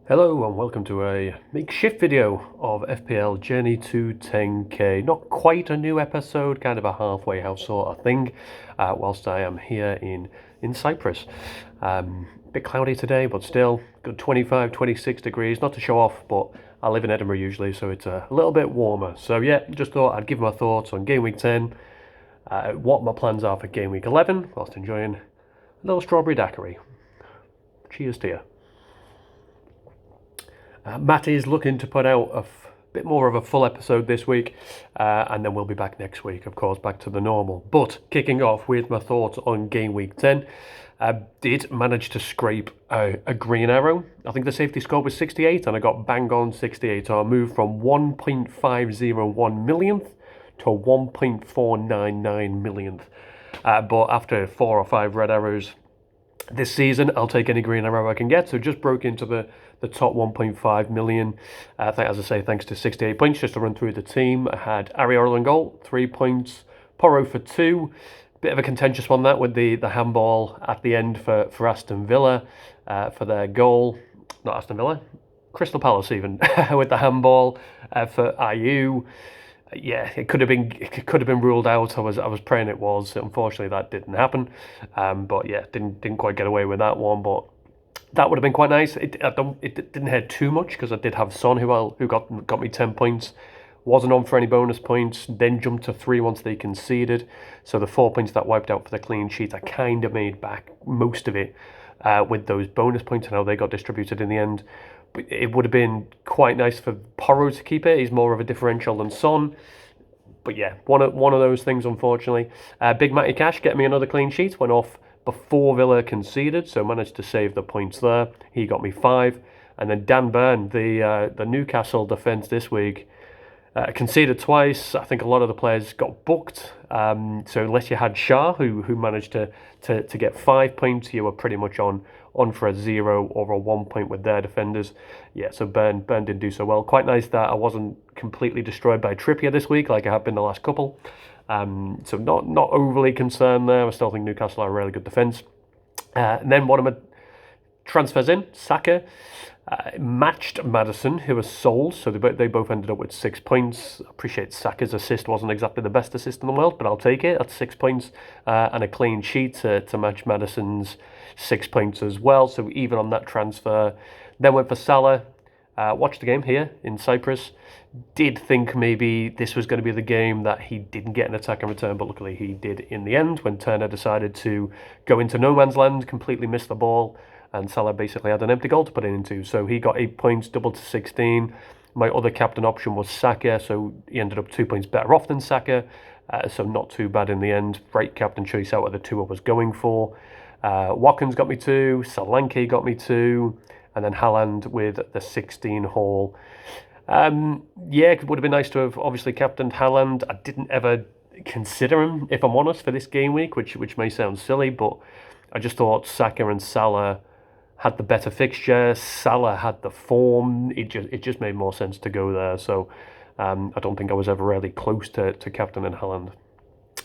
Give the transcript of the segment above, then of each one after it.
Hello and welcome to a makeshift video of FPL Journey to 10k. Not quite a new episode, kind of a halfway house sort of thing, whilst I am here in Cyprus. Bit cloudy today, but still good 25, 26 degrees, not to show off, but I live in Edinburgh usually, so it's a little bit warmer. So yeah, just thought I'd give my thoughts on game week 10, what my plans are for game week 11, whilst enjoying a little strawberry daiquiri. Cheers to you. Matt is looking to put out a bit more of a full episode this week, and then we'll be back next week, of course, back to the normal. But kicking off with my thoughts on game week 10, did manage to scrape a green arrow. I think the safety score was 68, and I got bang on 68. So I moved from 1.501 millionth to 1.499 millionth. But after 4 or 5 red arrows this season, I'll take any green arrow I can get. So just broke into the top 1.5 million. As I say, thanks to 68 points. Just to run through the team, I had Ariel in goal, 3 points. Porro for 2. Bit of a contentious one that with the handball at the end for Aston Villa for their goal. Not Aston Villa, Crystal Palace even with the handball for IU. Yeah, it could have been ruled out. I was praying it was. Unfortunately, that didn't happen. But yeah, didn't quite get away with that one. But that would have been quite nice. It didn't hurt too much because I did have Son who got me 10 points. Wasn't on for any bonus points. Then jumped to 3 once they conceded. So the 4 points that wiped out for the clean sheet, I kind of made back most of it with those bonus points and how they got distributed in the end. But it would have been quite nice for Porro to keep it. He's more of a differential than Son. But yeah, one of those things, unfortunately. Big Matty Cash getting me another clean sheet. Went off before Villa conceded, so managed to save the points there. He got me 5. And then Dan Burn, the Newcastle defence this week, conceded twice. I think a lot of the players got booked. So unless you had Shah, who managed to get 5 points, you were pretty much on for a 0 or a 1 point with their defenders. Yeah, so Burn didn't do so well. Quite nice that I wasn't completely destroyed by Trippier this week like I have been the last couple. So not overly concerned there. I still think Newcastle are a really good defence. And then one of my transfers in, Saka, matched Maddison, who was sold, so they both ended up with 6 points. I appreciate Saka's assist wasn't exactly the best assist in the world, but I'll take it at 6 points and a clean sheet to match Maddison's 6 points as well. So even on that transfer, then went for Salah. Watched the game here in Cyprus. Did think maybe this was going to be the game that he didn't get an attack in return, but luckily he did in the end when Turner decided to go into no man's land, completely missed the ball, and Salah basically had an empty goal to put it into. So he got 8 points, doubled to 16. My other captain option was Saka, so he ended up 2 points better off than Saka, so not too bad in the end. Right captain choice out of the 2 I was going for. Watkins got me 2, Solanke got me 2, and then Haaland with the 16 haul. Yeah, it would have been nice to have obviously captained Haaland. I didn't ever consider him, if I'm honest, for this game week, which may sound silly, but I just thought Saka and Salah had the better fixture. Salah had the form. It just made more sense to go there. So I don't think I was ever really close to captaining Haaland.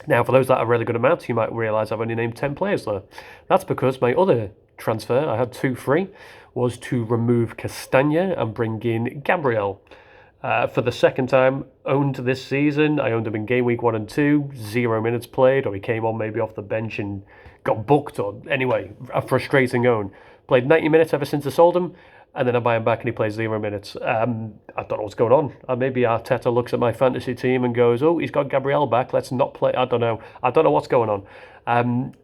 Now, for those that are really good at maths, you might realise I've only named 10 players there. That's because my other transfer, I had 2 free, was to remove Castagna and bring in Gabriel. For the second time owned this season, I owned him in game week 1 and 2, 0 minutes played, or he came on maybe off the bench and got booked, or anyway, a frustrating own. Played 90 minutes ever since I sold him, and then I buy him back and he plays 0 minutes. I don't know what's going on. Maybe Arteta looks at my fantasy team and goes, oh, he's got Gabriel back, let's not play. I don't know what's going on.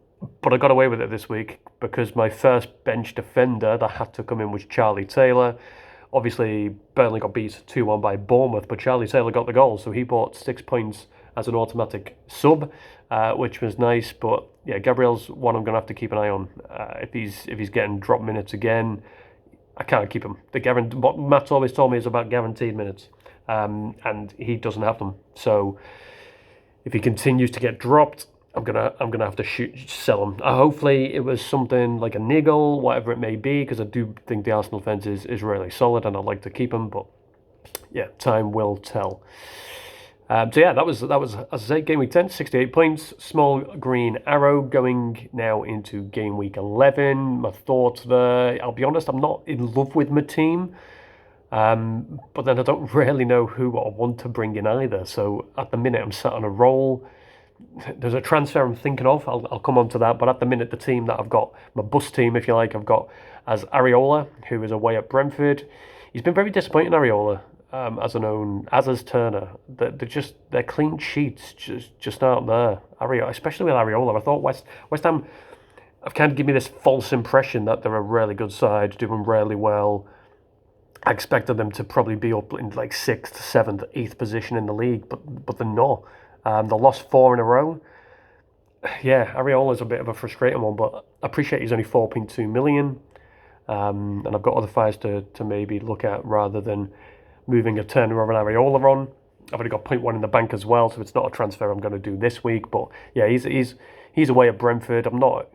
But I got away with it this week because my first bench defender that had to come in was Charlie Taylor. Obviously, Burnley got beat 2-1 by Bournemouth, but Charlie Taylor got the goal, so he bought 6 points as an automatic sub, which was nice. But yeah, Gabriel's one I'm going to have to keep an eye on. If he's getting drop minutes again, I can't keep him. What Matt's always told me is about guaranteed minutes, and he doesn't have them. So if he continues to get dropped, I'm gonna have to sell him. Hopefully it was something like a niggle, whatever it may be, because I do think the Arsenal fence is really solid and I'd like to keep him, but yeah, time will tell. So yeah, that was as I say, game week 10, 68 points. Small green arrow going now into game week 11. My thoughts there. I'll be honest, I'm not in love with my team, but then I don't really know who I want to bring in either. So at the minute, I'm sat on a roll. There's a transfer I'm thinking of. I'll come on to that. But at the minute, the team that I've got, my bus team, if you like, I've got as Areola, who is away at Brentford. He's been very disappointing, Areola, as an own, as is Turner. They're just their clean sheets just aren't there. Areola, especially with Areola, I thought West Ham have kind of given me this false impression that they're a really good side, doing really well. I expected them to probably be up in like sixth, seventh, eighth position in the league, but they're not. They lost four in a row. Yeah, Areola's a bit of a frustrating one, but I appreciate he's only 4.2 million. And I've got other fires to maybe look at rather than moving a Turner or an Areola on. I've only got point 0.1 in the bank as well, so it's not a transfer I'm going to do this week. But yeah, he's away at Brentford. I'm not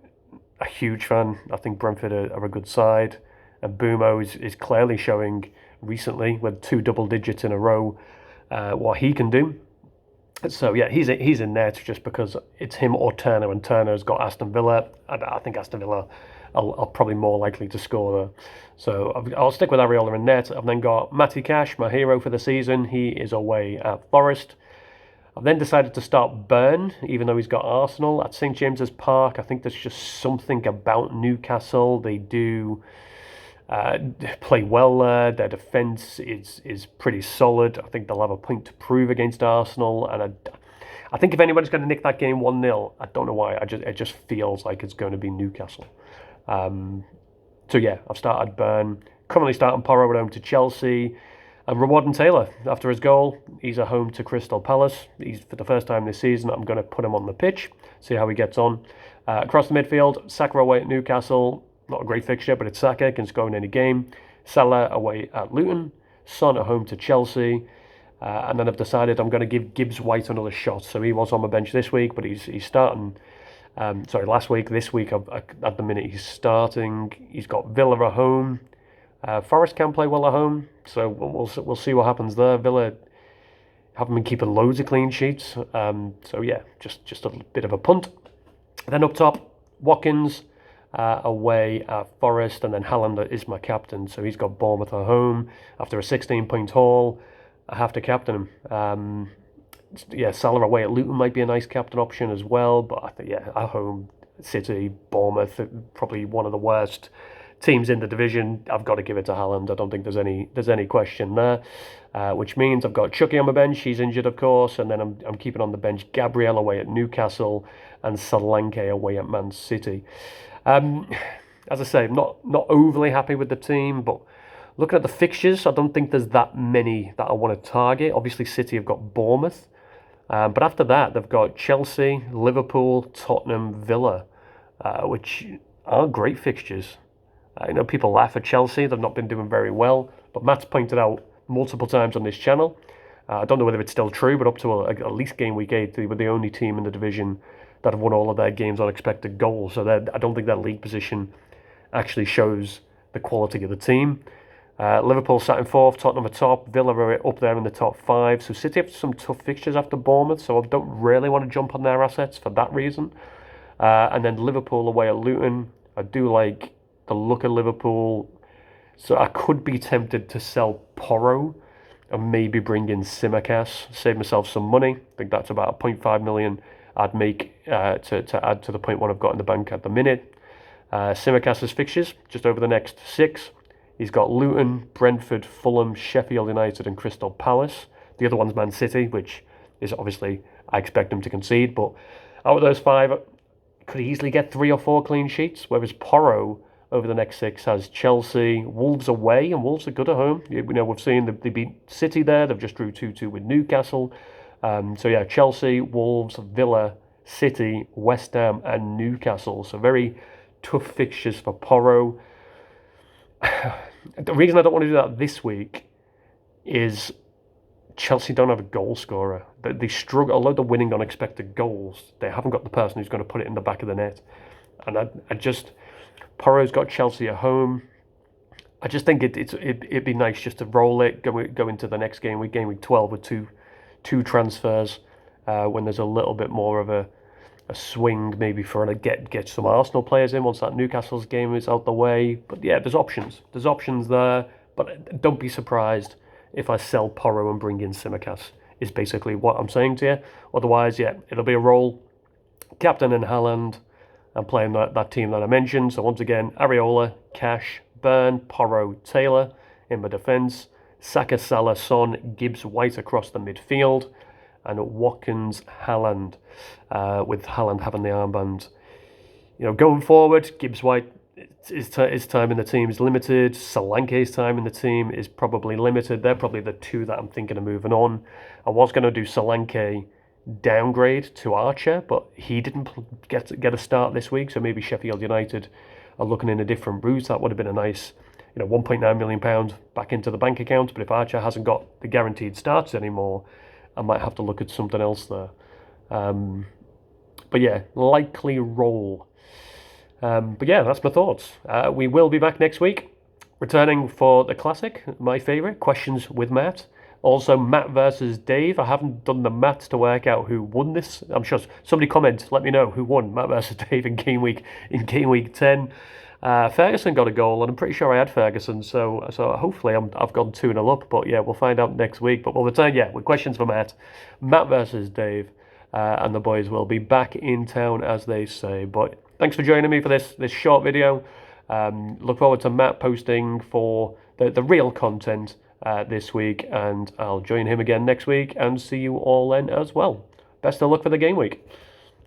a huge fan. I think Brentford are a good side. And Bumo is clearly showing recently with 2 double digits in a row what he can do. So yeah, he's in there just because it's him or Turner, and Turner's got Aston Villa. I think Aston Villa are probably more likely to score there. So I'll stick with Areola in net. I've then got Matty Cash, my hero for the season. He is away at Forest. I've then decided to start Burn, even though he's got Arsenal at St James's Park. I think there's just something about Newcastle. They do play well there. Their defence is pretty solid. I think they'll have a point to prove against Arsenal. And I think if anybody's going to nick that game 1-0, I don't know why. It just feels like it's going to be Newcastle. So yeah, I've started Burn. Currently starting Porro at home to Chelsea. And rewarding Taylor after his goal. He's at home to Crystal Palace. He's for the first time this season. I'm going to put him on the pitch, see how he gets on. Across the midfield, Saka away at Newcastle. Not a great fixture, but it's Saka, can score in any game. Salah away at Luton. Son at home to Chelsea. And then I've decided I'm going to give Gibbs White another shot. So he was on my bench this week, but he's starting. Last week. This week, at the minute, he's starting. He's got Villa at home. Forest can play well at home, so we'll see what happens there. Villa haven't been keeping loads of clean sheets. So yeah, just a bit of a punt. Then up top, Watkins. Away at Forest, and then Haaland is my captain, so he's got Bournemouth at home. After a 16-point haul, I have to captain him. Salah away at Luton might be a nice captain option as well, but I think, at home, City, Bournemouth, probably one of the worst teams in the division. I've got to give it to Haaland. I don't think there's any question there, which means I've got Chucky on my bench. He's injured, of course, and then I'm keeping on the bench Gabriel away at Newcastle and Solanke away at Man City. As I say, I'm not overly happy with the team, but looking at the fixtures, I don't think there's that many that I want to target. Obviously, City have got Bournemouth, but after that, they've got Chelsea, Liverpool, Tottenham, Villa, which are great fixtures. I know people laugh at Chelsea, they've not been doing very well, but Matt's pointed out multiple times on this channel. I don't know whether it's still true, but up to at least game week 8, they were the only team in the division that have won all of their games on expected goals. So I don't think their league position actually shows the quality of the team. Liverpool sat in 4th, Tottenham at top, Villa are up there in the top 5. So City have some tough fixtures after Bournemouth, so I don't really want to jump on their assets for that reason. And then Liverpool away at Luton. I do like the look of Liverpool, so I could be tempted to sell Porro and maybe bring in Simicas, save myself some money. I think that's about 0.5 million I'd make to add to the 0.1 I've got in the bank at the minute. Simicas's fixtures, just over the next 6. He's got Luton, Brentford, Fulham, Sheffield United and Crystal Palace. The other one's Man City, which is obviously, I expect them to concede. But out of those 5, could easily get 3 or 4 clean sheets, whereas Porro over the next 6 has Chelsea, Wolves away, and Wolves are good at home. We've seen they beat City there. They've just drew 2-2 with Newcastle. Chelsea, Wolves, Villa, City, West Ham and Newcastle. So very tough fixtures for Porro. The reason I don't want to do that this week is Chelsea don't have a goal scorer. They struggle, although they're winning on expected goals, they haven't got the person who's going to put it in the back of the net. And Porro's got Chelsea at home. I just think it'd be nice just to roll it, go into the next game week 12 with two transfers when there's a little bit more of a swing, maybe for to get some Arsenal players in once that Newcastle's game is out the way. But yeah, there's options. There's options there. But don't be surprised if I sell Porro and bring in Tsimikas, is basically what I'm saying to you. Otherwise, yeah, it'll be a roll. Captain and Haaland, and playing that team that I mentioned. So once again, Areola, Cash, Burn, Porro, Taylor in my defence. Saka, Salah, Son, Gibbs, White across the midfield. And Watkins, Haaland, with Haaland having the armband. Going forward, Gibbs, White, his time in the team is limited. Solanke's time in the team is probably limited. They're probably the two that I'm thinking of moving on. I was going to do Solanke downgrade to Archer, but he didn't get a start this week, so maybe Sheffield United are looking in a different route. That would have been a nice, £1.9 million back into the bank account. But if Archer hasn't got the guaranteed starts anymore, I might have to look at something else there. But yeah, likely roll. But yeah, that's my thoughts. We will be back next week, returning for the classic, my favourite, Questions with Matt. Also, Matt versus Dave. I haven't done the maths to work out who won this. I'm sure somebody comment, let me know who won Matt versus Dave in game week 10. Ferguson got a goal, and I'm pretty sure I had Ferguson, so hopefully I've gone 2-0 up. But yeah, we'll find out next week. But we'll return, with questions for Matt versus Dave, and the boys will be back in town, as they say. But thanks for joining me for this short video. Look forward to Matt posting for the real content this week, and I'll join him again next week and see you all then as well. Best of luck for the game week.